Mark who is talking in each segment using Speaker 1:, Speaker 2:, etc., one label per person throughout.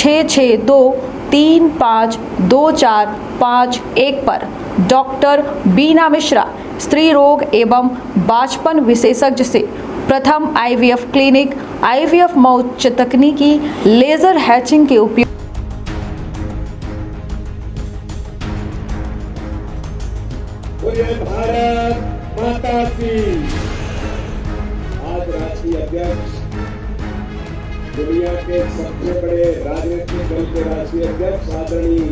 Speaker 1: 6623524551 पर डॉक्टर बीना मिश्रा स्त्री रोग एवं बांझपन विशेषज्ञ से प्रथम आईवीएफ क्लिनिक, आईवीएफ में उच्च तकनीकी लेजर हैचिंग के उपयोग।
Speaker 2: भारत माता की। आज राष्ट्रीय अध्यक्ष, दुनिया के सबसे बड़े राजनीतिक दल के राष्ट्रीय अध्यक्ष आदरणीय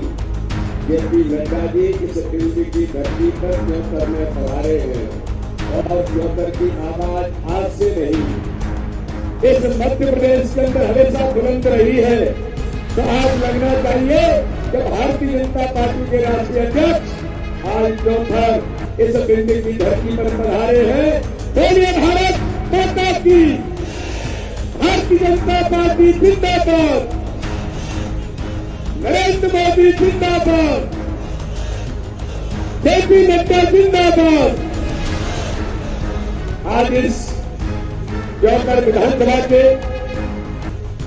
Speaker 2: जेपी नड्डा जी इस दिल्ली की धरती पर त्योतर में पधारे हैं और त्योतर की आवाज आज से नहीं, इस मध्य प्रदेश के अंदर हमेशा बुलंद रही है। तो आज लगना चाहिए कि भारतीय जनता पार्टी के राष्ट्रीय अध्यक्ष आज त्योतर इस दिल्ली की धरती पर पधारे हैं। बोलिए भारत माता की। भारतीय जनता पार्टी जिंदाबाद, नरेंद्र मोदी जिंदाबाद, जेपी नड्डा जिंदाबाद। आज इस त्योतर विधानसभा के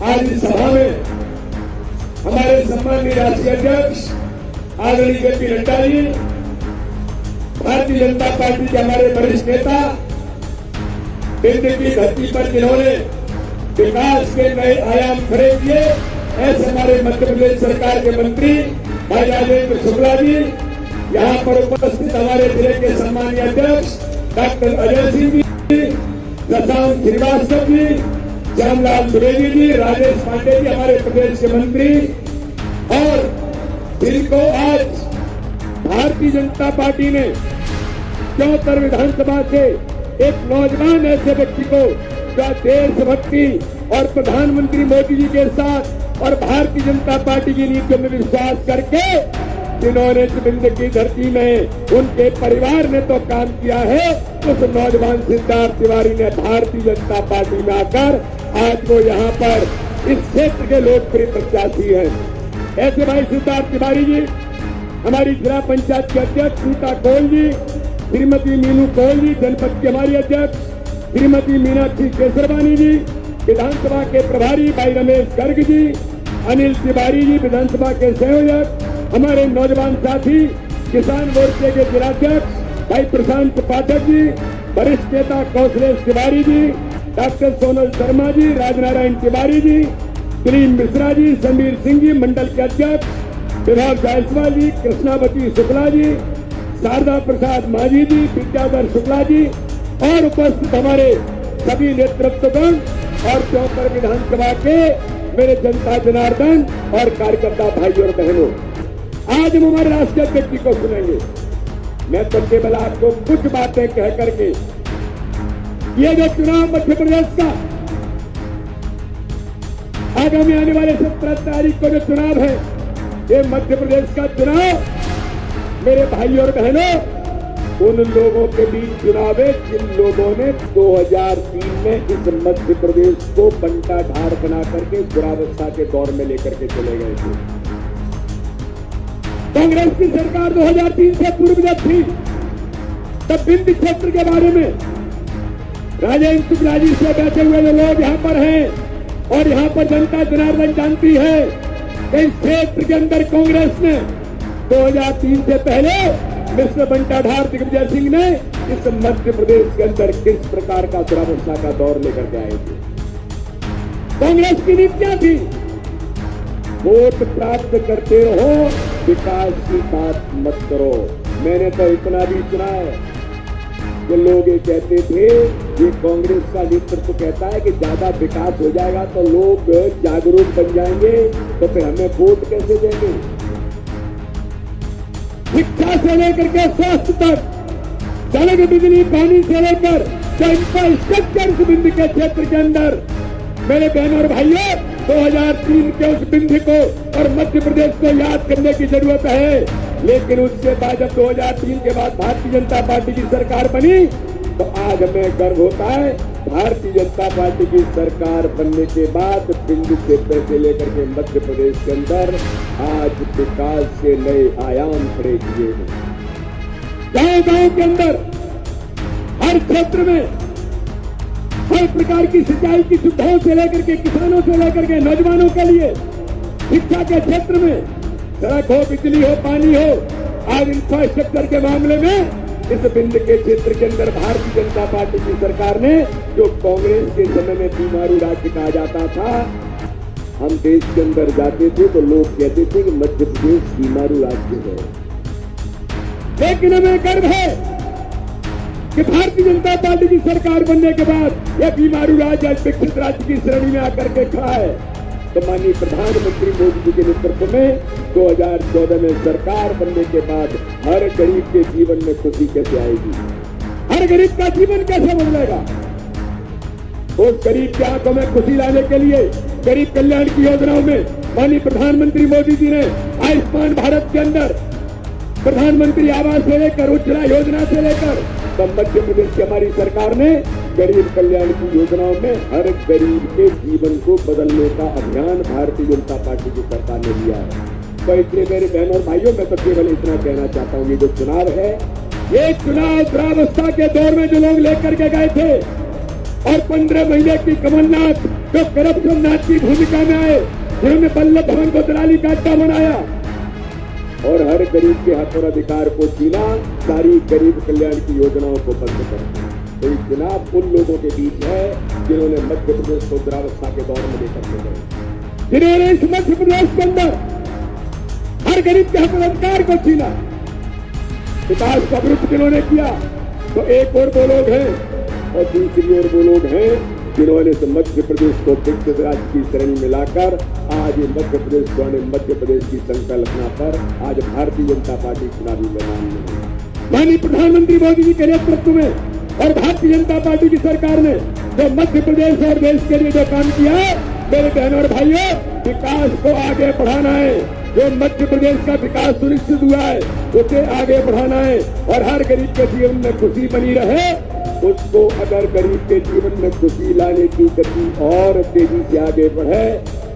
Speaker 2: आज इस सभा में हमारे सम्मानीय राष्ट्रीय अध्यक्ष आदरणीय जेपी नड्डा जी, भारतीय जनता पार्टी के हमारे वरिष्ठ नेता, दिल्ली की धरती पर जिन्होंने विकास के नए आयाम खड़े किए, ऐसे हमारे मध्य प्रदेश सरकार के मंत्री भाई राजेंद्र शुक्ला जी, यहाँ पर उपस्थित हमारे जिले के सम्मानीय अध्यक्ष डॉक्टर अजय सिंह जी, शशांक श्रीवास्तव जी, श्यामलाल द्विवेदी जी, राजेश पांडे जी, हमारे प्रदेश के मंत्री, और जिनको आज भारतीय जनता पार्टी ने त्योतर विधानसभा से एक नौजवान ऐसे व्यक्ति को जो देशभक्ति और प्रधानमंत्री मोदी जी के साथ और भारतीय जनता पार्टी की नीतियों में विश्वास करके जिन्होंने इस बिंदु की धरती में उनके परिवार ने तो काम किया है, उस नौजवान सिद्धार्थ तिवारी ने भारतीय जनता पार्टी में आकर आज वो यहाँ पर इस क्षेत्र के लोकप्रिय प्रत्याशी हैं। ऐसे भाई सिद्धार्थ तिवारी जी, हमारी जिला पंचायत के अध्यक्ष सीता कोल जी, श्रीमती मीनू कोल जी, जनपद के हमारी अध्यक्ष श्रीमती मीनाक्षी केसरवानी जी, विधानसभा के प्रभारी भाई रमेश गर्ग जी, अनिल तिवारी जी, विधानसभा के संयोजक, हमारे नौजवान साथी किसान मोर्चे के जिलाध्यक्ष भाई प्रशांत पाठक जी, वरिष्ठ नेता कौशलेश तिवारी जी, डॉक्टर सोनल शर्मा जी, राजनारायण तिवारी जी, दिलीप मिश्रा जी, समीर सिंह जी, मंडल के अध्यक्ष विभाग जायसवाल जी, कृष्णावती शुक्ला जी, शारदा प्रसाद मांझी जी, विद्याधर शुक्ला जी और उपस्थित हमारे सभी नेतृत्वगण और त्योतर विधानसभा के मेरे जनता जनार्दन और कार्यकर्ता भाइयों और बहनों, आज हम हमारे राष्ट्रीय अध्यक्ष जी को सुनेंगे। मैं तो केवल आपको कुछ बातें कह करके ये जो चुनाव मध्य प्रदेश का आगामी आने वाले 17 तारीख को जो चुनाव है, ये मध्य प्रदेश का चुनाव मेरे भाइयों और बहनों उन लोगों के बीच चुनाव है जिन लोगों ने 2003 में इस मध्य प्रदेश को बंटा ढार बना करके दुरावस्था के दौर में लेकर के चले गए थे। कांग्रेस की सरकार 2003 से पूर्व जब थी, तब विंध्य क्षेत्र के बारे में राजेंद्र शुक्ला जी से बैठे हुए जो लोग यहाँ पर हैं और यहाँ पर जनता जनार्दन जानती है कि इस क्षेत्र के अंदर कांग्रेस ने 2003 से पहले मिस्टर बंटाढार दिग्विजय सिंह ने इस मध्य प्रदेश के अंदर किस प्रकार का दुरावस्था का दौर लेकर के आए थे। कांग्रेस की नीतियां थी, वोट प्राप्त करते रहो, विकास की बात मत करो। मैंने तो इतना भी सुना है कि लोग ये कहते थे, ये कांग्रेस का नेतृत्व कहता है कि ज्यादा विकास हो जाएगा तो लोग जागरूक बन जाएंगे, तो फिर हमें वोट कैसे देंगे। शिक्षा से लेकर के स्वास्थ्य तक, सड़क, बिजली, पानी से लेकर इंफ्रास्ट्रक्चर बिंदु के क्षेत्र के अंदर मेरे बहनों और भाइयों 2003 के उस बिंदु को और मध्य प्रदेश को याद करने की जरूरत है। लेकिन उसके बाद जब 2003 के बाद भारतीय जनता पार्टी की सरकार बनी, तो आज हमें गर्व होता है भारतीय जनता पार्टी की सरकार बनने के बाद बिंदु क्षेत्र से लेकर के मध्य प्रदेश के अंदर आज विकास के नए आयाम खड़े किए हैं। गांव-गांव के अंदर हर क्षेत्र में हर प्रकार की सिंचाई की सुविधाओं से लेकर के किसानों से लेकर के नौजवानों के लिए शिक्षा के क्षेत्र में, सड़क हो, बिजली हो, पानी हो, आज इंफ्रास्ट्रक्चर के मामले में इस बिंद के क्षेत्र के अंदर भारतीय जनता पार्टी की सरकार ने, जो कांग्रेस के समय में बीमारू राज्य कहा जाता था, हम देश के अंदर जाते थे तो लोग कहते थे कि मध्य प्रदेश बीमारू राज्य है। लेकिन हमें गर्व है कि भारतीय जनता पार्टी की सरकार बनने के बाद यह बीमारू राज्य आज विकसित राज्य की श्रेणी में आकर के खड़ा है। तो माननीय प्रधानमंत्री मोदी जी के नेतृत्व में 2014 में सरकार बनने के बाद हर गरीब के जीवन में खुशी कैसे आएगी, हर गरीब का जीवन कैसे बदलेगा। उस गरीब के आंखों में खुशी लाने के लिए गरीब कल्याण की योजनाओं में माननीय प्रधानमंत्री मोदी जी ने आयुष्मान भारत के अंदर प्रधानमंत्री आवास से लेकर उज्ज्वला योजना से लेकर तो मध्य प्रदेश की हमारी सरकार ने गरीब कल्याण की योजनाओं में हर गरीब के जीवन को बदलने का अभियान भारतीय जनता पार्टी की सरकार ने लिया है। तो इसलिए मेरे बहनों और भाइयों, मैं तो केवल इतना कहना चाहता हूँ, ये जो चुनाव है, ये चुनाव दुरावस्था के दौर में जो लोग लेकर के गए थे और 15 महीने की कमलनाथ जो करप्शन नाथ की भूमिका में आए, जिन्होंने वल्लभ भवन को दलाली का अड्डा बनाया और हर गरीब के हक और अधिकार को छीना, सारी गरीब कल्याण की योजनाओं को बंद कर दिया। तो ये चुनाव उन लोगों के बीच है जिन्होंने मध्य प्रदेश को दुरावस्था के दौर में लेकर के गए, जिन्होंने इस मध्य प्रदेश के अंदर हर गरीब के हक और अधिकार को छीना, विकास का विरुद्ध जिन्होंने किया। तो एक और वो लोग हैं और दूसरी ओर वो लोग हैं जिन्होंने इस मध्य प्रदेश को विकसित राज्य की श्रेणी में लाकर आज ये मध्य प्रदेश को मध्य प्रदेश की संकल्पना पर आज भारतीय जनता पार्टी चुनावी मैदान में है। माननीय प्रधानमंत्री मोदी जी के नेतृत्व में और भारतीय जनता पार्टी की सरकार ने जो मध्य प्रदेश और देश के लिए जो काम किया है, मेरे बहनों और भाइयों, विकास को आगे बढ़ाना है। जो मध्य प्रदेश का विकास सुनिश्चित हुआ है उसे आगे बढ़ाना है और हर गरीब के जीवन में खुशी बनी रहे। उसको अगर गरीब के जीवन में खुशी लाने की गति और तेजी से आगे बढ़े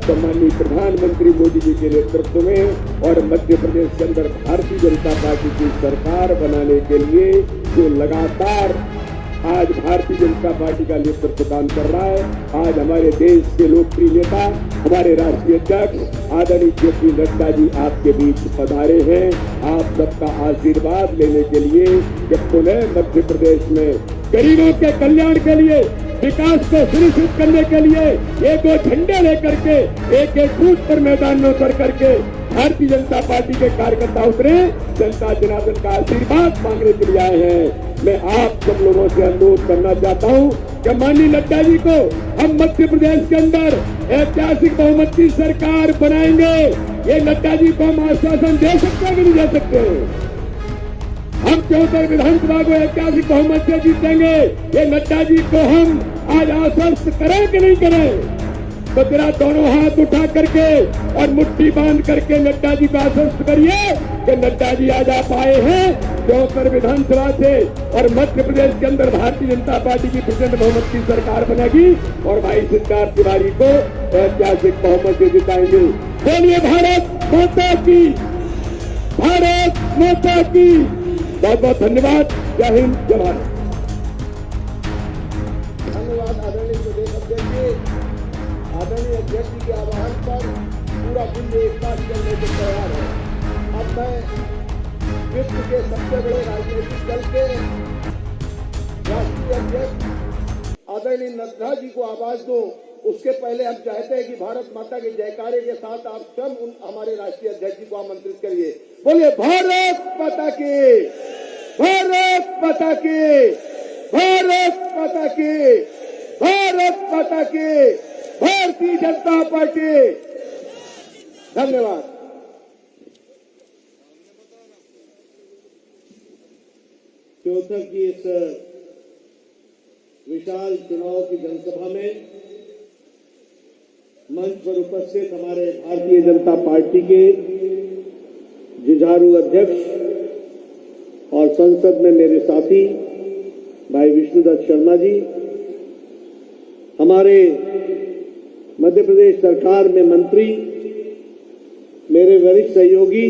Speaker 2: तो माननीय प्रधानमंत्री मोदी जी के नेतृत्व में और मध्य प्रदेश के अंदर भारतीय जनता पार्टी की सरकार बनाने के लिए जो लगातार आज भारतीय जनता पार्टी का नेतृत्व काम कर रहा है, आज हमारे देश के लोकप्रिय नेता, हमारे राष्ट्रीय अध्यक्ष आदरणीय जेपी नड्डा जी आपके बीच पधारे हैं। आप सबका आशीर्वाद लेने के लिए कि पुनः मध्य प्रदेश में गरीबों के कल्याण के लिए, विकास को सुनिश्चित करने के लिए एक दो झंडे लेकर के एक एक बूथ पर मैदान में उतर करके भारतीय जनता पार्टी के कार्यकर्ता उतरे, जनता जनार्दन का आशीर्वाद मांगने के लिए आए हैं। मैं आप सब लोगों से अनुरोध करना चाहता हूं कि माननीय नड्डा जी को हम मध्य प्रदेश के अंदर ऐतिहासिक बहुमत की सरकार बनाएंगे। ये नड्डा जी को हम आश्वासन दे सकते हैं कि नहीं दे सकते? हम 74 विधानसभा को ऐतिहासिक बहुमत से जीतेंगे। ये नड्डा जी को हम आज आश्वस्त करें कि नहीं करें? तो जरा दोनों हाथ उठा करके और मुट्ठी बांध करके नड्डा जी को आश्वस्त करिए कि नड्डा जी आज आप आए हैं 74 विधानसभा से और मध्य प्रदेश के अंदर भारतीय जनता पार्टी की प्रचंड बहुमत की सरकार बनेगी और भाई सिद्धार्थ तिवारी को ऐतिहासिक बहुमत से जिताएंगे। बोलिए भारत माता की, भारत माता की। बहुत बहुत धन्यवाद। जय हिंद, जय भारत।
Speaker 3: धन्यवाद आदरणीय प्रदेश अध्यक्ष जी। आदरणीय अध्यक्ष जी के आह्वान पर पूरा दिन एक साथ चलने को तैयार है। अब मैं विश्व के सबसे बड़े राजनीतिक दल के राष्ट्रीय अध्यक्ष आदरणीय नड्डा जी को आवाज दूं, उसके पहले हम चाहते हैं कि भारत माता के जयकारे के साथ आप स्वयं हमारे राष्ट्रीय अध्यक्ष जी को आमंत्रित करिए। बोलिए भारत माता की, भारत माता की, भारत माता की, भारत माता की, भारतीय जनता पार्टी। धन्यवाद।
Speaker 4: चौथक की इस विशाल चुनाव की जनसभा में मंच पर उपस्थित हमारे भारतीय जनता पार्टी के जुझारू अध्यक्ष और संसद में मेरे साथी भाई विष्णुदत्त शर्मा जी, हमारे मध्य प्रदेश सरकार में मंत्री, मेरे वरिष्ठ सहयोगी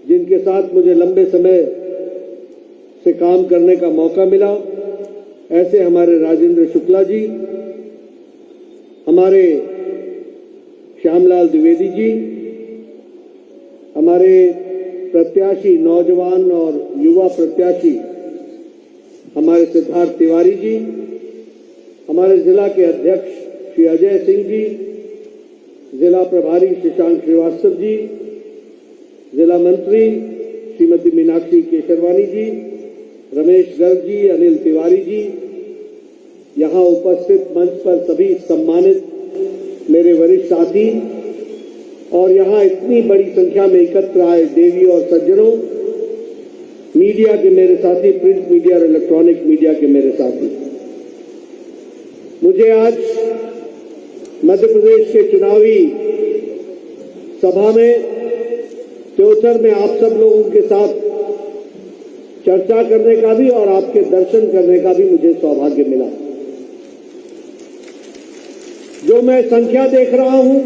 Speaker 4: जिनके साथ मुझे लंबे समय से काम करने का मौका मिला, ऐसे हमारे राजेंद्र शुक्ला जी, हमारे श्यामलाल द्विवेदी जी, हमारे प्रत्याशी नौजवान और युवा प्रत्याशी हमारे सिद्धार्थ तिवारी जी, हमारे जिला के अध्यक्ष श्री अजय सिंह जी, जिला प्रभारी शशांक श्रीवास्तव जी, जिला मंत्री श्रीमती मीनाक्षी केशरवानी जी, रमेश गर्ग जी, अनिल तिवारी जी, यहां उपस्थित मंच पर सभी सम्मानित मेरे वरिष्ठ साथी और यहां इतनी बड़ी संख्या में एकत्र आए देवी और सज्जनों, मीडिया के मेरे साथी, प्रिंट मीडिया और इलेक्ट्रॉनिक मीडिया के मेरे साथी, मुझे आज मध्य प्रदेश के चुनावी सभा में त्योतर में आप सब लोगों के साथ चर्चा करने का भी और आपके दर्शन करने का भी मुझे सौभाग्य मिला। जो मैं संख्या देख रहा हूं,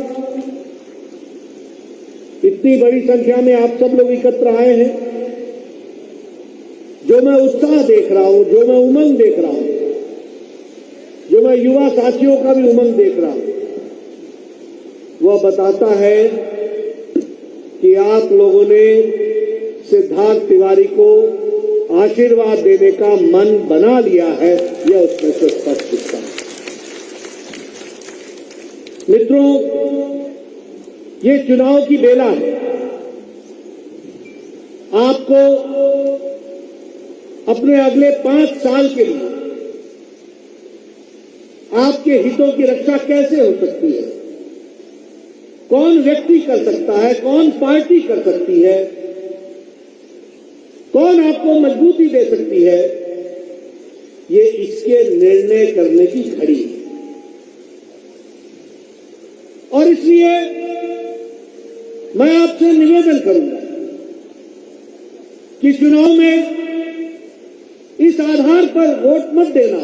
Speaker 4: इतनी बड़ी संख्या में आप सब लोग एकत्र आए हैं, जो मैं उत्साह देख रहा हूं, जो मैं उमंग देख रहा हूं, जो मैं युवा साथियों का भी उमंग देख रहा हूं, वह बताता है कि आप लोगों ने सिद्धार्थ तिवारी को आशीर्वाद देने का मन बना लिया है, यह उसमें से स्पष्ट दिखता है। मित्रों, ये चुनाव की बेला है। आपको अपने अगले 5 साल के लिए आपके हितों की रक्षा कैसे हो सकती है, कौन व्यक्ति कर सकता है, कौन पार्टी कर सकती है, कौन आपको मजबूती दे सकती है, ये इसके निर्णय करने की घड़ी है। और इसलिए मैं आपसे निवेदन करूंगा कि चुनाव में इस आधार पर वोट मत देना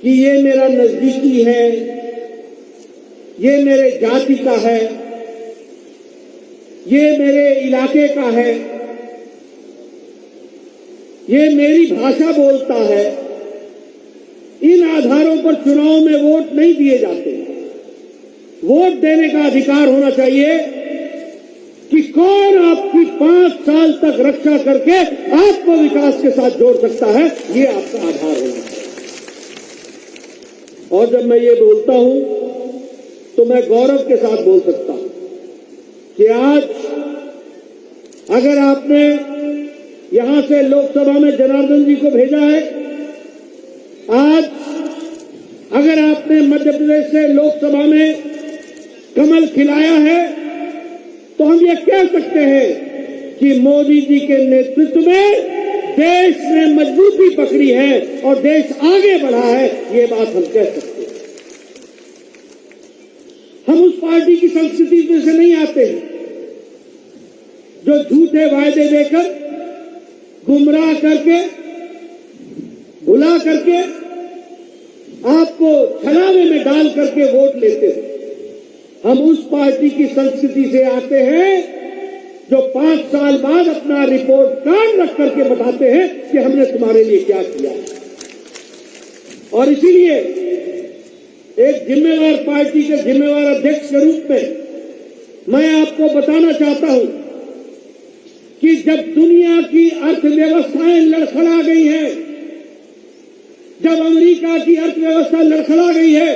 Speaker 4: कि ये मेरा नजदीकी है, ये मेरे जाति का है, ये मेरे इलाके का है, ये मेरी भाषा बोलता है। इन आधारों पर चुनाव में वोट नहीं दिए जाते। वोट देने का अधिकार होना चाहिए कि कौन आपकी 5 साल तक रक्षा करके आपको विकास के साथ जोड़ सकता है, ये आपका आधार होना चाहिए। और जब मैं ये बोलता हूं तो मैं गौरव के साथ बोल सकता हूं कि आज अगर आपने यहां से लोकसभा में जनार्दन जी को भेजा है, आज अगर आपने मध्य प्रदेश से लोकसभा में कमल खिलाया है, तो हम ये कह सकते हैं कि मोदी जी के नेतृत्व में देश ने मजबूती पकड़ी है और देश आगे बढ़ा है, ये बात हम कह सकते हैं। हम उस पार्टी की संस्कृति में से नहीं आते हैं जो झूठे वायदे देकर, गुमराह करके, भुला करके, आपको छलावे में डाल करके वोट लेते हैं। हम उस पार्टी की संस्कृति से आते हैं जो 5 साल बाद अपना रिपोर्ट कार्ड रख करके बताते हैं कि हमने तुम्हारे लिए क्या किया। और इसीलिए एक जिम्मेवार पार्टी के जिम्मेवार अध्यक्ष के रूप में मैं आपको बताना चाहता हूं कि जब दुनिया की अर्थव्यवस्थाएं लड़खड़ा गई हैं, जब अमेरिका की अर्थव्यवस्था लड़खड़ा गई है,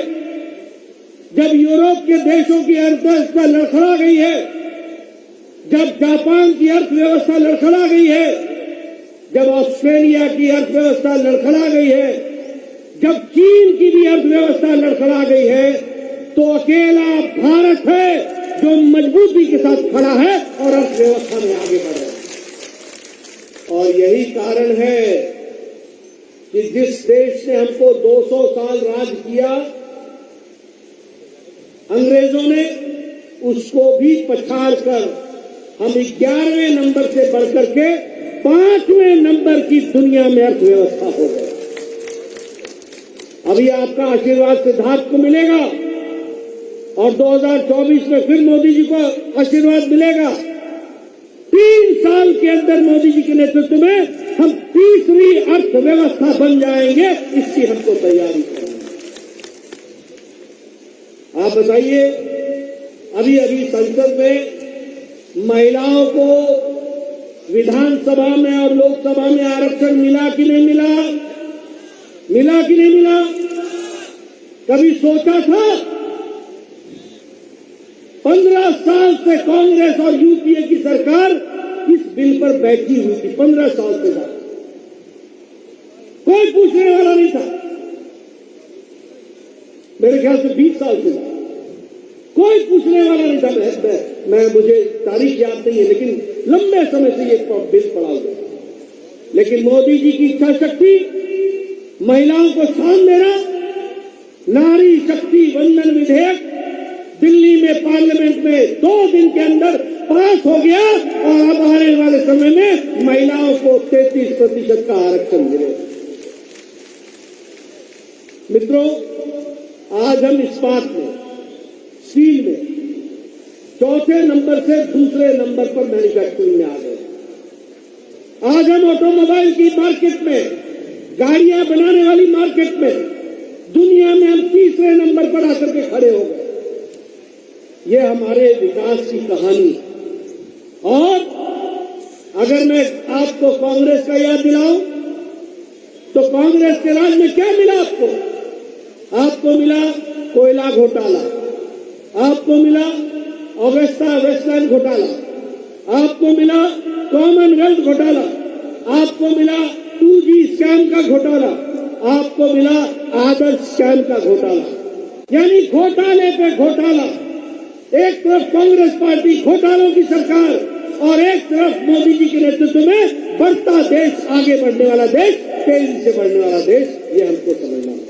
Speaker 4: जब यूरोप के देशों की अर्थव्यवस्था लड़खड़ा गई है, जब जापान की अर्थव्यवस्था लड़खड़ा गई है, जब ऑस्ट्रेलिया की अर्थव्यवस्था लड़खड़ा गई है, जब चीन की भी अर्थव्यवस्था लड़खड़ा गई है, तो अकेला भारत है जो मजबूती के साथ खड़ा है और अर्थव्यवस्था में आगे बढ़ रहा है। और यही कारण है कि जिस देश ने हमको 200 साल राज किया, अंग्रेजों ने, उसको भी पछाड़ कर हम 11वें नंबर से बढ़कर के 5वें नंबर की दुनिया में अर्थव्यवस्था हो गए। अभी आपका आशीर्वाद सिद्धार्थ को मिलेगा और 2024 में फिर मोदी जी को आशीर्वाद मिलेगा। 3 साल के अंदर मोदी जी के नेतृत्व में हम तीसरी अर्थव्यवस्था बन जाएंगे, इसकी हमको तैयारी करनी है। आप बताइए अभी अभी संसद में महिलाओं को विधानसभा में और लोकसभा में आरक्षण मिला कि नहीं मिला? मिला कि नहीं मिला? कभी सोचा था? 15 साल से कांग्रेस और यूपीए की सरकार इस बिल पर बैठी हुई थी। 15 साल से ज्यादा कोई पूछने वाला नहीं था। मेरे ख्याल से 20 साल से ज्यादा कोई पूछने वाला नहीं था। मैं मुझे तारीख याद नहीं है, लेकिन लंबे समय से ये बिल पड़ा हुआ है। लेकिन मोदी जी की इच्छा शक्ति, महिलाओं को स्थान देना, नारी शक्ति वंदन विधेयक दिल्ली में पार्लियामेंट में 2 दिन के अंदर पास हो गया और अब आने वाले समय में महिलाओं को 33% का आरक्षण मिलेगा। मित्रों, आज हम इस बात में स्टील में चौथे नंबर से दूसरे नंबर पर मैन्युफैक्चरिंग में आ गए। आज हम ऑटोमोबाइल की मार्केट में, गाड़ियां बनाने वाली मार्केट में दुनिया में हम तीसरे नंबर पर आकर के खड़े हो गए। ये हमारे विकास की कहानी। और अगर मैं आपको कांग्रेस का याद दिलाऊं तो कांग्रेस के राज में क्या मिला आपको? आपको मिला कोयला घोटाला, आपको मिला ऑगस्टा वेस्टलैंड घोटाला, आपको मिला कॉमनवेल्थ घोटाला, आपको मिला 2G स्कैम का घोटाला, आपको मिला आदर्श स्कैम का घोटाला। यानी घोटाले पे घोटाला। एक तरफ कांग्रेस पार्टी घोटालों की सरकार और एक तरफ मोदी जी के नेतृत्व में बढ़ता देश, आगे बढ़ने वाला देश, तेजी से बढ़ने वाला देश, ये हमको समझना है।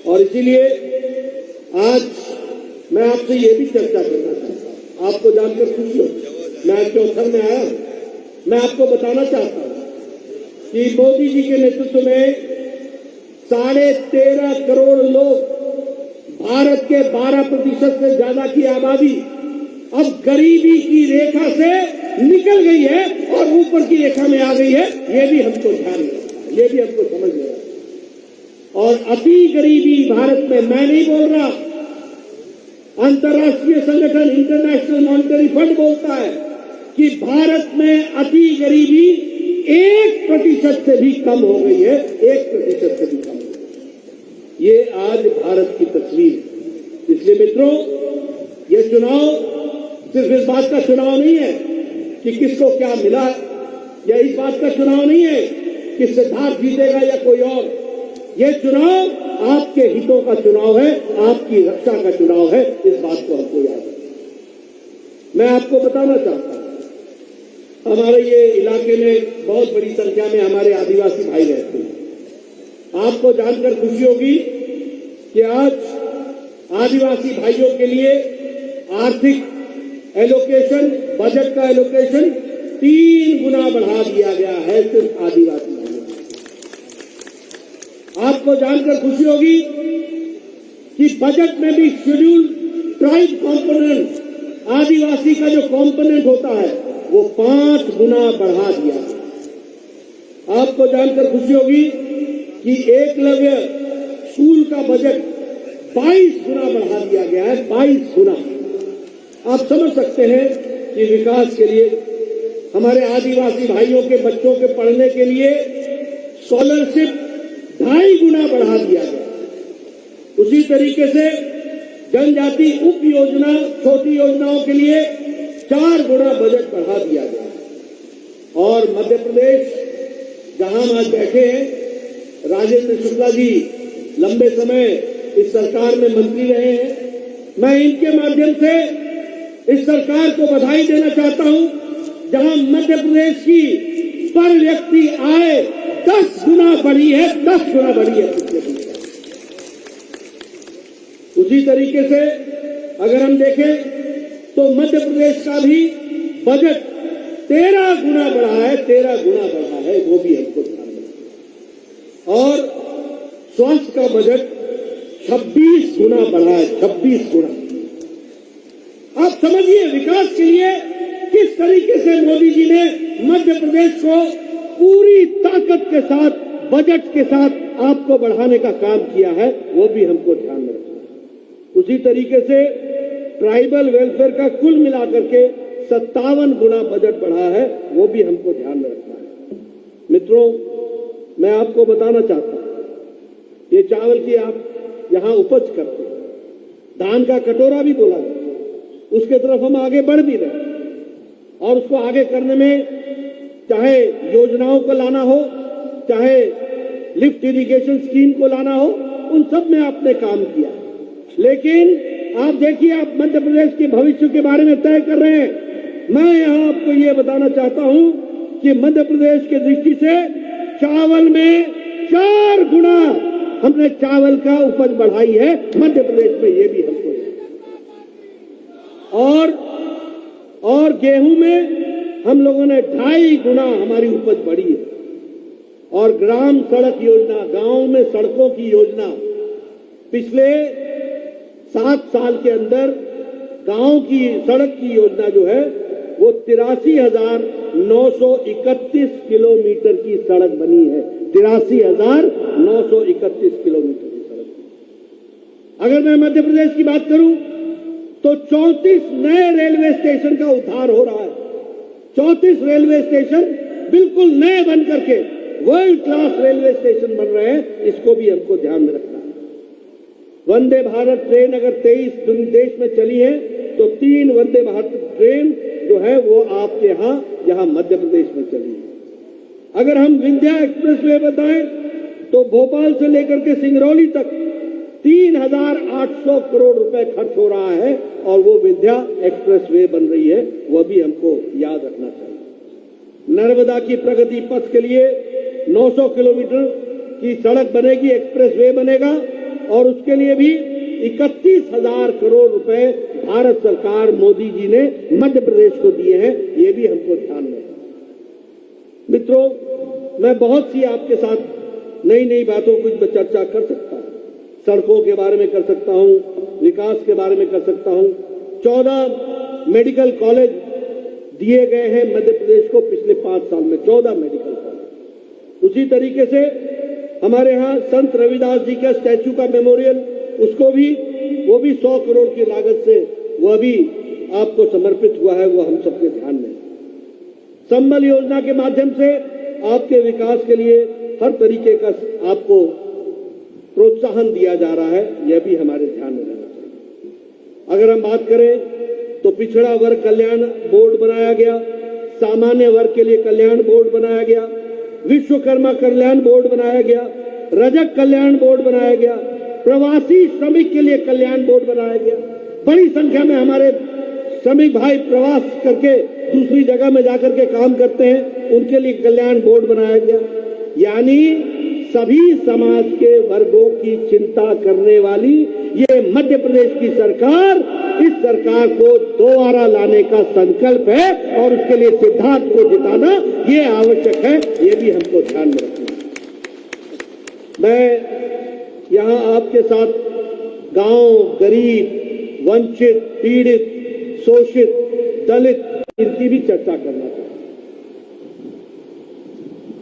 Speaker 4: और इसीलिए आज मैं आपसे ये भी चर्चा करना चाहता हूं। आपको जानकर खुशी हो, मैं आज चौथर में आया हूं। मैं आपको बताना चाहता हूं कि मोदी जी के नेतृत्व में 13.5 करोड़ लोग, भारत के 12% से ज्यादा की आबादी अब गरीबी की रेखा से निकल गई है और ऊपर की रेखा में आ गई है। ये भी हमको ध्यान रखना है, ये भी हमको समझ लेना है। और अति गरीबी भारत में, मैं नहीं बोल रहा, अंतर्राष्ट्रीय संगठन इंटरनेशनल मॉनिटरी फंड बोलता है कि भारत में अति गरीबी 1% से भी कम हो गई है। 1% से भी कम। ये आज भारत की तस्वीर है। इसलिए मित्रों, ये चुनाव सिर्फ इस बात का चुनाव नहीं है कि किसको क्या मिला, या इस बात का चुनाव नहीं है कि सिद्धार्थ जीतेगा या कोई और। ये चुनाव आपके हितों का चुनाव है, आपकी रक्षा का चुनाव है। इस बात को हमको याद रखना। मैं आपको बताना चाहता हूं, हमारे ये इलाके में बहुत बड़ी संख्या में हमारे आदिवासी भाई रहते हैं। आपको जानकर खुशी होगी कि आज आदिवासी भाइयों के लिए आर्थिक एलोकेशन, बजट का एलोकेशन 3 गुना बढ़ा दिया गया है सिर्फ आदिवासी भाइयों। आपको जानकर खुशी होगी कि बजट में भी शेड्यूल ट्राइब कंपोनेंट, आदिवासी का जो कंपोनेंट होता है, वो 5 गुना बढ़ा दिया। आपको जानकर खुशी होगी कि एकलव्य स्कूल का बजट 22 गुना बढ़ा दिया गया है। 22 गुना। आप समझ सकते हैं कि विकास के लिए, हमारे आदिवासी भाइयों के बच्चों के पढ़ने के लिए स्कॉलरशिप 2.5 गुना बढ़ा दिया गया। उसी तरीके से जनजाति उप योजना, छोटी योजनाओं के लिए 4 गुना बजट बढ़ा दिया गया। और मध्य प्रदेश, जहां हम आज बैठे हैं, राजेंद्र शुक्ला जी लंबे समय इस सरकार में मंत्री रहे हैं। मैं इनके माध्यम से इस सरकार को बधाई देना चाहता हूं, जहां मध्य प्रदेश की पर व्यक्ति आय 10 गुना बढ़ी है। 10 गुना बढ़ी है पिछले वर्ष। उसी तरीके से अगर हम देखें तो मध्य प्रदेश का भी बजट 13 गुना बढ़ा है। 13 गुना बढ़ा है, वो भी हमको ध्यान रखना। और स्वास्थ्य का बजट 26 गुना बढ़ा है। 26 गुना। आप समझिए विकास के लिए किस तरीके से मोदी जी ने मध्य प्रदेश को पूरी ताकत के साथ, बजट के साथ आपको बढ़ाने का काम किया है, वो भी हमको ध्यान में रखना है। उसी तरीके से ट्राइबल वेलफेयर का कुल मिलाकर के 57 गुना बजट बढ़ा है, वो भी हमको ध्यान में रखना है। मित्रों, मैं आपको बताना चाहता हूं, ये चावल की आप यहां उपज करते हैं, धान का कटोरा भी बोला जाता है, उसके तरफ हम आगे बढ़ भी रहे हैं और उसको आगे करने में चाहे योजनाओं को लाना हो, चाहे लिफ्ट इरिगेशन स्कीम को लाना हो, उन सब में आपने काम किया। लेकिन आप देखिए, आप मध्य प्रदेश के भविष्य के बारे में तय कर रहे हैं। मैं यहां आपको यह बताना चाहता हूं कि मध्य प्रदेश की दृष्टि से चावल में 4 गुना हमने चावल का उपज बढ़ाई है मध्य प्रदेश में, ये भी हमको। और गेहूं में हम लोगों ने 2.5 गुना हमारी उपज बढ़ी है। और ग्राम सड़क योजना, गांव में सड़कों की योजना, पिछले 7 साल के अंदर गांव की सड़क की योजना जो है वो 83,931 किलोमीटर की सड़क बनी है। 83,931 किलोमीटर की सड़क। अगर मैं मध्य प्रदेश की बात करूं तो 34 नए रेलवे स्टेशन का उद्धार हो रहा है। 34 रेलवे स्टेशन बिल्कुल नए बन करके वर्ल्ड क्लास रेलवे स्टेशन बन रहे हैं, इसको भी हमको ध्यान में रखना है। वंदे भारत ट्रेन अगर 23 देश में चली है तो 3 वंदे भारत ट्रेन जो है वो आपके यहां मध्य प्रदेश में चली है। अगर हम विंध्या एक्सप्रेस वे बताएं तो भोपाल से लेकर के सिंगरौली तक 3,800 करोड़ रुपए खर्च हो रहा है और वो विंध्या एक्सप्रेस वे बन रही है, वह भी हमको याद रखना चाहिए। नर्मदा की प्रगति पथ के लिए 900 किलोमीटर की सड़क बनेगी, एक्सप्रेस वे बनेगा और उसके लिए भी 31,000 करोड़ रुपए भारत सरकार मोदी जी ने मध्य प्रदेश को दिए हैं, ये भी हमको ध्यान में। मित्रों, मैं बहुत सी आपके साथ नई नई बातों की चर्चा कर सकता हूं। सड़कों के बारे में कर सकता हूं, विकास के बारे में कर सकता हूं। 14 मेडिकल कॉलेज दिए गए हैं मध्य प्रदेश को पिछले 5 साल में, 14 मेडिकल कॉलेज। उसी तरीके से हमारे यहां संत रविदास जी का स्टैच्यू का मेमोरियल, उसको भी वो भी 100 करोड़ की लागत से वह भी आपको समर्पित हुआ है, वो हम सबके ध्यान में। संबल योजना के माध्यम से आपके विकास के लिए हर तरीके का आपको प्रोत्साहन दिया जा रहा है, यह भी हमारे ध्यान में रहना चाहिए। अगर हम बात करें तो पिछड़ा वर्ग कल्याण बोर्ड बनाया गया, सामान्य वर्ग के लिए कल्याण बोर्ड बनाया गया, विश्वकर्मा कल्याण बोर्ड बनाया गया, रजक कल्याण बोर्ड बनाया गया, प्रवासी श्रमिक के लिए कल्याण बोर्ड बनाया गया। बड़ी संख्या में हमारे श्रमिक भाई प्रवास करके दूसरी जगह में जाकर के काम करते हैं, उनके लिए कल्याण बोर्ड बनाया गया। यानी सभी समाज के वर्गों की चिंता करने वाली ये मध्य प्रदेश की सरकार, इस सरकार को दोबारा लाने का संकल्प है और उसके लिए सिद्धार्थ को जिताना ये आवश्यक है, ये भी हमको ध्यान में रखना है। मैं यहां आपके साथ गांव, गरीब, वंचित, पीड़ित, शोषित, दलित, इनकी भी चर्चा करना चाहता हूं।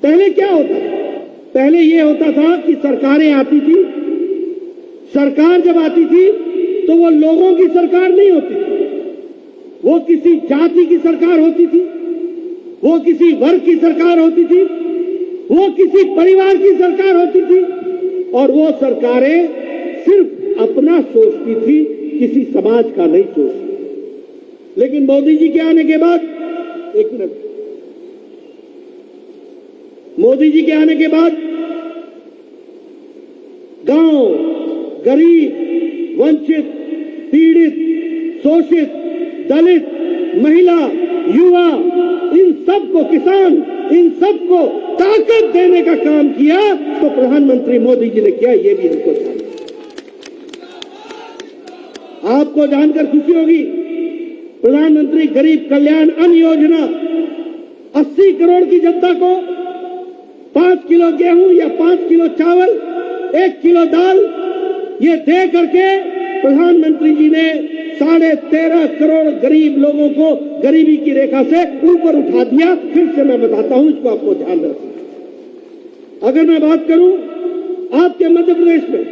Speaker 4: पहले क्या होता था? पहले ये होता था कि सरकारें आती थी, सरकार जब आती थी तो वो लोगों की सरकार नहीं होती थी, वो किसी जाति की सरकार होती थी, वो किसी वर्ग की सरकार होती थी, वो किसी परिवार की सरकार होती थी और वो सरकारें सिर्फ अपना सोचती थी, किसी समाज का नहीं सोचती। लेकिन मोदी जी के आने के बाद, एक मिनट, मोदी जी के आने के बाद गांव, गरीब, वंचित, पीड़ित, शोषित, दलित, महिला, युवा, इन सबको, किसान, इन सबको ताकत देने का काम किया तो प्रधानमंत्री मोदी जी ने किया, ये भी हमको ध्यान। आपको जानकर खुशी होगी, प्रधानमंत्री गरीब कल्याण अन्न योजना 80 करोड़ की जनता को 5 किलो गेहूं या 5 किलो चावल, 1 किलो दाल, ये दे करके प्रधानमंत्री जी ने 13.5 करोड़ गरीब लोगों को गरीबी की रेखा से ऊपर उठा दिया। फिर से मैं बताता हूं, इसको आपको ध्यान रखना। अगर मैं बात करूं आपके मध्य प्रदेश में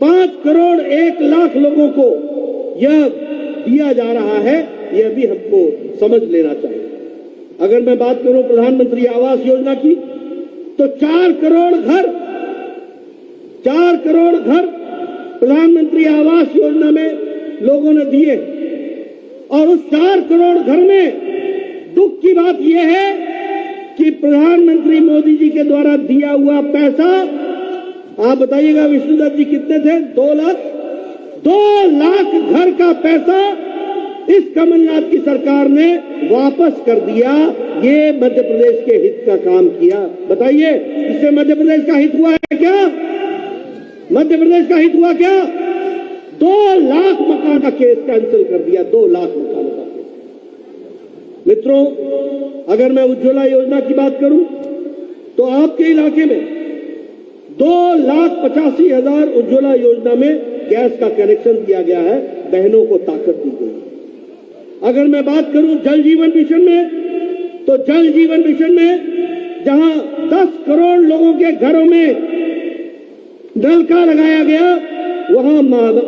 Speaker 4: 5 करोड़ 1 लाख लोगों को यह दिया जा रहा है, यह भी हमको समझ लेना चाहिए। अगर मैं बात करूं प्रधानमंत्री आवास योजना की, तो 4 करोड़ घर प्रधानमंत्री आवास योजना में लोगों ने दिए, और उस 4 करोड़ घर में दुख की बात यह है कि प्रधानमंत्री मोदी जी के द्वारा दिया हुआ पैसा, आप बताइएगा विष्णुदत्त जी कितने थे? 2 लाख घर का पैसा इस कमलनाथ की सरकार ने वापस कर दिया। ये मध्य प्रदेश के हित का काम किया। बताइए, इससे मध्य प्रदेश का हित हुआ है क्या? मध्य प्रदेश का हित हुआ क्या? 2 लाख मकान का केस कैंसिल कर दिया। 2 लाख मकान का केस। मित्रों, अगर मैं उज्ज्वला योजना की बात करूं, तो आपके इलाके में 2,85,000 उज्ज्वला योजना में गैस का कनेक्शन दिया गया है, बहनों को ताकत दी गई। अगर मैं बात करूं जल जीवन मिशन में, तो जल जीवन मिशन में जहां 10 करोड़ लोगों के घरों में नल का लगाया गया, वहां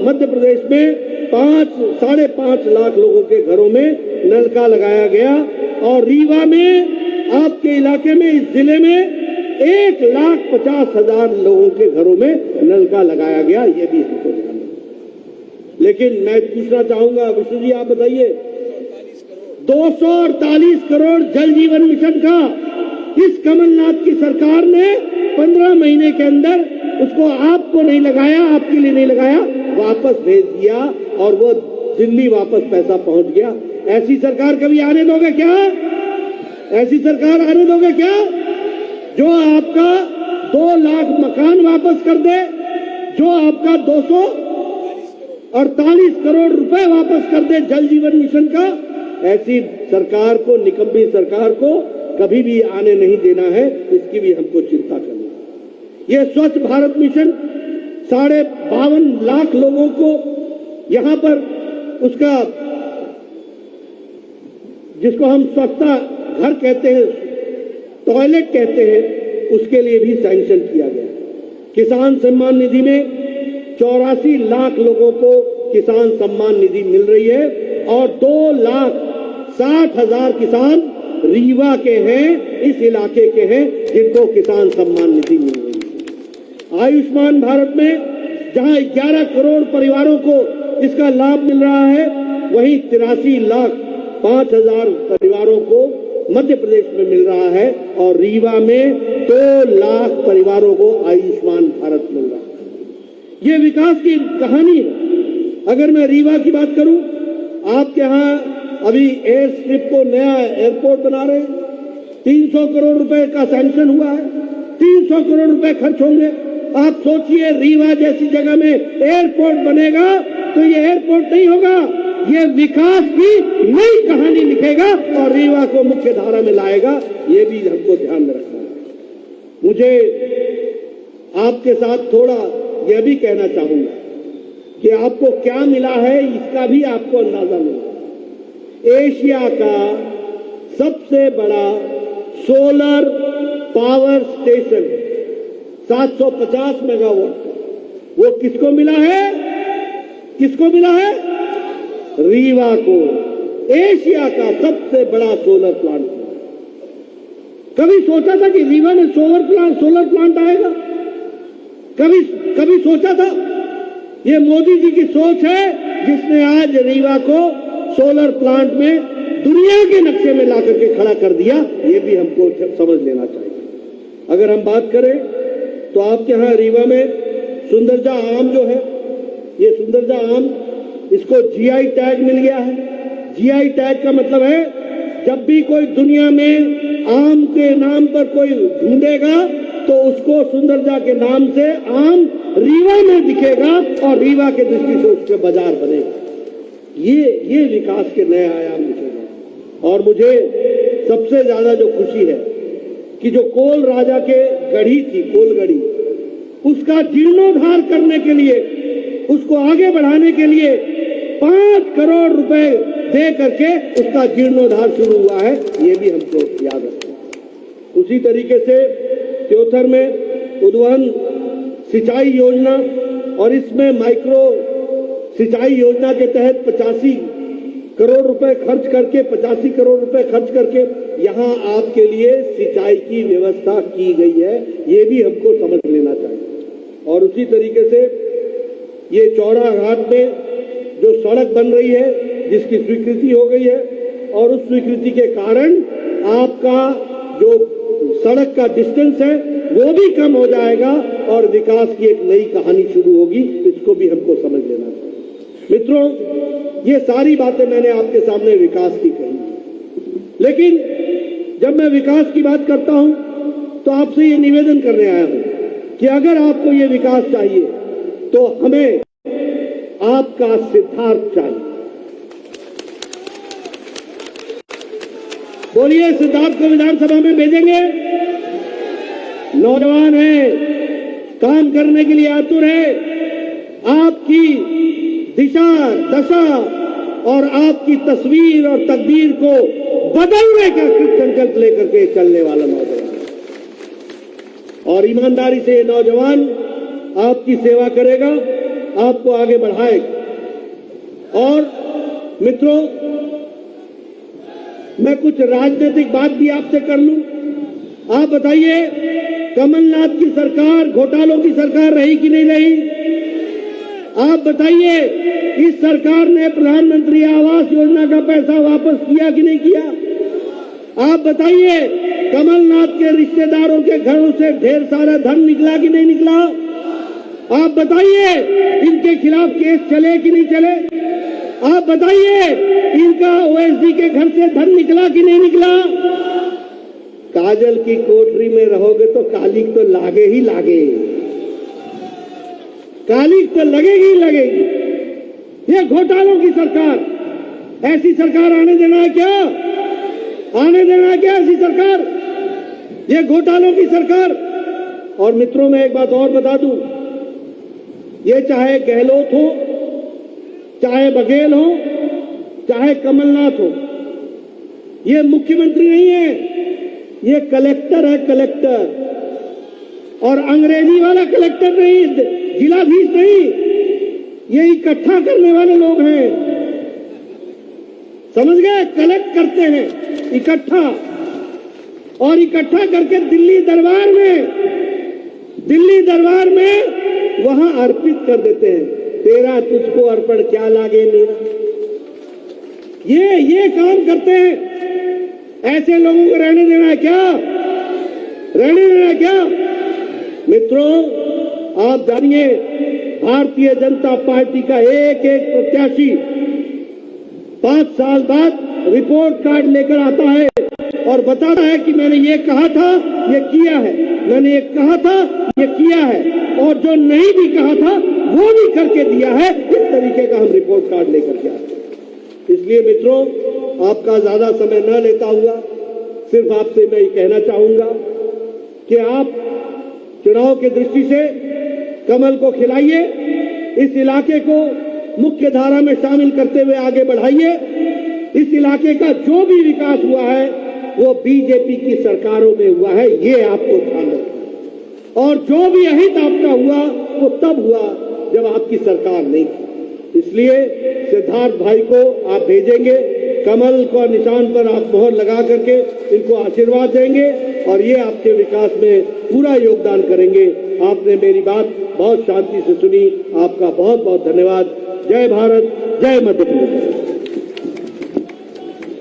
Speaker 4: मध्य प्रदेश में 5.5 लाख लोगों के घरों में नल का लगाया गया। और रीवा में, आपके इलाके में, इस जिले में 1,50,000 लोगों के घरों में नल का लगाया गया। ये भी हमको ध्यान रखना। लेकिन मैं पूछना चाहूंगा, विष्णु जी आप बताइए, 248 करोड़ जल जीवन मिशन का इस कमलनाथ की सरकार ने 15 महीने के अंदर उसको आपको नहीं लगाया, आपके लिए नहीं लगाया, वापस भेज दिया, और वो दिल्ली वापस पैसा पहुंच गया। ऐसी सरकार कभी आने दोगे क्या? ऐसी सरकार आने दोगे क्या जो आपका 2 लाख मकान वापस कर दे, जो आपका 248 करोड़ रुपए वापस कर दे जल जीवन मिशन का? ऐसी सरकार को, निकम्मी सरकार को कभी भी आने नहीं देना है। इसकी भी हमको चिंता करनी है। ये स्वच्छ भारत मिशन 52.5 लाख लोगों को यहां पर उसका, जिसको हम स्वच्छता घर कहते हैं, टॉयलेट कहते हैं, उसके लिए भी सैंक्शन किया गया। किसान सम्मान निधि में 84 लाख लोगों को किसान सम्मान निधि मिल रही है, और 2,60,000 किसान रीवा के हैं, इस इलाके के हैं, जिनको किसान सम्मान निधि मिल रही है। आयुष्मान भारत में जहां 11 करोड़ परिवारों को इसका लाभ मिल रहा है, वहीं 83,05,000 परिवारों को मध्य प्रदेश में मिल रहा है, और रीवा में 2 लाख परिवारों को आयुष्मान भारत मिल रहा है। ये विकास की कहानी है। अगर मैं रीवा की बात करूं, आपके यहां अभी एयर स्ट्रिप को नया एयरपोर्ट बना रहे हैं, 300 करोड़ रुपए का सैंक्शन हुआ है, 300 करोड़ रुपए खर्च होंगे। आप सोचिए, रीवा जैसी जगह में एयरपोर्ट बनेगा तो ये एयरपोर्ट नहीं होगा, ये विकास की नई कहानी लिखेगा और रीवा को मुख्य धारा में लाएगा। ये भी हमको ध्यान में रखना है। मुझे आपके साथ थोड़ा यह भी कहना चाहूंगा कि आपको क्या मिला है, इसका भी आपको अंदाजा मिला। एशिया का सबसे बड़ा सोलर पावर स्टेशन 750 मेगावाट, वो किसको मिला है? किसको मिला है? रीवा को। एशिया का सबसे बड़ा सोलर प्लांट। कभी सोचा था कि रीवा में सोलर प्लांट आएगा? कभी सोचा था? ये मोदी जी की सोच है, जिसने आज रीवा को सोलर प्लांट में दुनिया के नक्शे में ला करके खड़ा कर दिया। ये भी हमको समझ लेना चाहिए। अगर हम बात करें तो आपके यहां रीवा में सुंदरजा आम जो है, ये सुंदरजा आम, इसको जीआई टैग मिल गया है। जीआई टैग का मतलब है, जब भी कोई दुनिया में आम के नाम पर कोई ढूंढेगा तो उसको सुंदरजा के नाम से आम रीवा में दिखेगा और रीवा के दृष्टि से उसके बाजार बनेगा। ये विकास के नए आयाम दिखेगा। और मुझे सबसे ज्यादा जो खुशी है कि जो कोल राजा के गढ़ी थी, कोलगढ़ी, उसका जीर्णोद्धार करने के लिए, उसको आगे बढ़ाने के लिए 5 करोड़ रुपए दे करके उसका जीर्णोद्धार शुरू हुआ है। ये भी हमको याद रखना। उसी तरीके से त्योथर में उद्वहन सिंचाई योजना, और इसमें माइक्रो सिंचाई योजना के तहत 85 करोड़ रुपए खर्च करके 85 करोड़ रुपए खर्च करके यहां आपके लिए सिंचाई की व्यवस्था की गई है, ये भी हमको समझ लेना चाहिए। और उसी तरीके से ये चौड़ा घाट में जो सड़क बन रही है जिसकी स्वीकृति हो गई है और उस स्वीकृति के कारण आपका जो सड़क का डिस्टेंस है वो भी कम हो जाएगा और विकास की एक नई कहानी शुरू होगी, इसको भी हमको समझ लेना चाहिए। मित्रों, ये सारी बातें मैंने आपके सामने विकास की कही, लेकिन जब मैं विकास की बात करता हूं तो आपसे ये निवेदन करने आया हूं कि अगर आपको ये विकास चाहिए तो हमें आपका सिद्धार्थ चाहिए। बोलिए, सिद्धार्थ को विधानसभा में भेजेंगे। नौजवान है, काम करने के लिए आतुर है, आपकी दिशा दशा और आपकी तस्वीर और तकदीर को बदलने का संकल्प लेकर के चलने वाला नौजवान और ईमानदारी से ये नौजवान आपकी सेवा करेगा, आपको आगे बढ़ाएगा। और मित्रों, मैं कुछ राजनीतिक बात भी आपसे कर लूं। आप बताइए, कमलनाथ की सरकार घोटालों की सरकार रही कि नहीं रही? आप बताइए, इस सरकार ने प्रधानमंत्री आवास योजना का पैसा वापस किया कि नहीं किया? आप बताइए, कमलनाथ के रिश्तेदारों के घरों से ढेर सारा धन निकला कि नहीं निकला? आप बताइए, इनके खिलाफ केस चले कि नहीं चले? आप बताइए, इनका ओएसडी के घर से धन निकला कि नहीं निकला? काजल की कोठरी में रहोगे तो कालिक तो लागे ही लागे, कालिक तो लगेगी ही लगेगी। ये घोटालों की सरकार, ऐसी सरकार आने देना है क्या? आने देना है क्या ऐसी सरकार? ये घोटालों की सरकार। और मित्रों, मैं एक बात और बता दूं, ये चाहे गहलोत हो, चाहे बघेल हो, चाहे कमलनाथ हो, ये मुख्यमंत्री नहीं है, ये कलेक्टर है, कलेक्टर। और अंग्रेजी वाला कलेक्टर नहीं, जिलाधीश नहीं, ये इकट्ठा करने वाले लोग हैं, समझ गए? कलेक्ट करते हैं इकट्ठा, और इकट्ठा करके दिल्ली दरबार में वहां अर्पित कर देते हैं। तेरा तुझको अर्पण क्या लागे मेरा, ये काम करते हैं। ऐसे लोगों को रहने देना है क्या? रहने देना है क्या? मित्रों, आप जानिए, भारतीय जनता पार्टी का एक एक प्रत्याशी 5 साल बाद रिपोर्ट कार्ड लेकर आता है और बताता है कि मैंने ये कहा था, ये किया है, मैंने ये कहा था, ये किया है, और जो नहीं भी कहा था वो भी करके दिया है। इस तरीके का हम रिपोर्ट कार्ड लेकर के आते हैं। इसलिए मित्रों, आपका ज्यादा समय न लेता हुआ सिर्फ आपसे मैं ये कहना चाहूंगा कि आप चुनाव की दृष्टि से कमल को खिलाइए, इस इलाके को मुख्य धारा में शामिल करते हुए आगे बढ़ाइए। इस इलाके का जो भी विकास हुआ है वो बीजेपी की सरकारों में हुआ है, ये आपको ध्यान रखना। और जो भी अहित आपका हुआ वो तब हुआ जब आपकी सरकार नहीं थी। इसलिए सिद्धार्थ भाई को आप भेजेंगे, कमल को निशान पर आप मोहर लगा करके इनको आशीर्वाद देंगे और ये आपके विकास में पूरा योगदान करेंगे। आपने मेरी बात बहुत शांति से सुनी, आपका बहुत बहुत धन्यवाद। जय भारत, जय मध्य प्रदेश।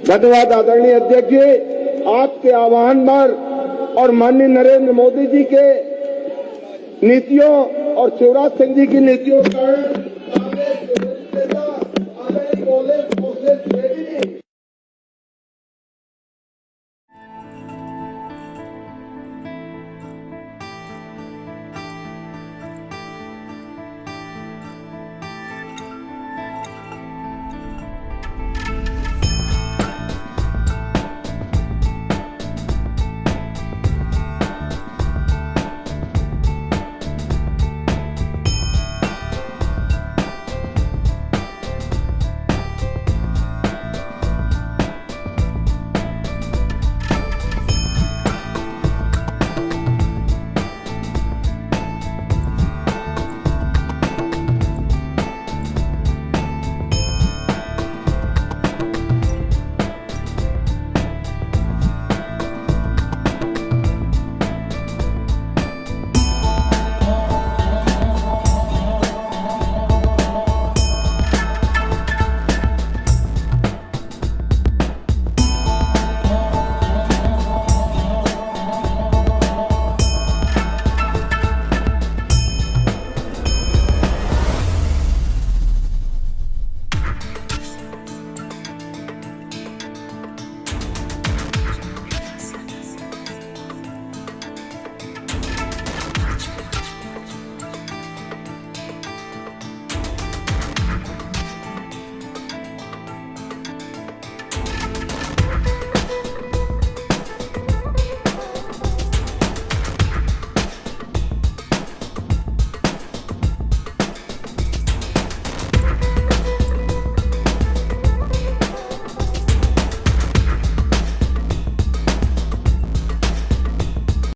Speaker 3: धन्यवाद आदरणीय अध्यक्ष जी, आपके आह्वान पर और माननीय नरेंद्र मोदी जी के नीतियों और शिवराज सिंह जी की नीतियों के कारण